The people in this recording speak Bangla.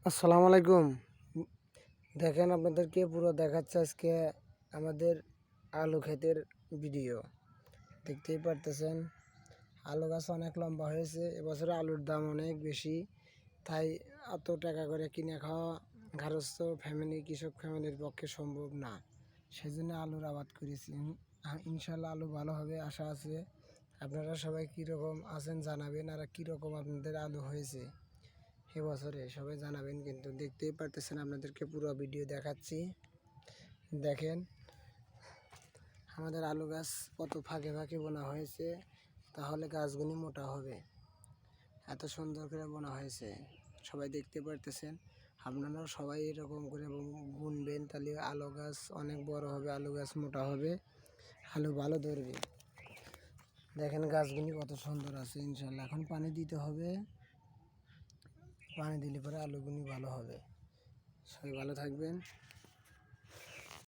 আসসালামু আলাইকুম। দেখেন আপনাদেরকে পুরো দেখাচ্ছে আজকে আমাদের আলু ক্ষেতের ভিডিও। দেখতেই পারতেছেন আলু গাছ অনেক লম্বা হয়েছে। এবছরে আলুর দাম অনেক বেশি, তাই এত টাকা করে কিনে খাওয়া গার্হস্থ ফ্যামিলি, কৃষক ফ্যামিলির পক্ষে সম্ভব না। সেজন্য আলুর আবাদ করেছি। ইনশাল্লাহ আলু ভালো হবে আশা আছে। আপনারা সবাই কীরকম আছেন জানাবেন, আর কীরকম আপনাদের আলু হয়েছে এবছরে সবাই জানাবেন। কিন্তু দেখতেই পারতেছেন আপনাদেরকে পুরো ভিডিও দেখাচ্ছি। দেখেন আমাদের আলু গাছ কত ফাঁকে ফাঁকে বোনা হয়েছে, তাহলে গাছগুলি মোটা হবে। এত সুন্দর করে বোনা হয়েছে, সবাই দেখতে পারতেছেন। আপনারাও সবাই এরকম করে বুনবেন, তাহলে আলু গাছ অনেক বড় হবে, আলু গাছ মোটা হবে, আলু ভালো ধরবে। দেখেন গাছগুলি কত সুন্দর আছে। ইনশাল্লাহ এখন পানি দিতে হবে, পানি দিলে পরে আলুগুলি ভালো হবে। সবাই ভালো থাকবেন।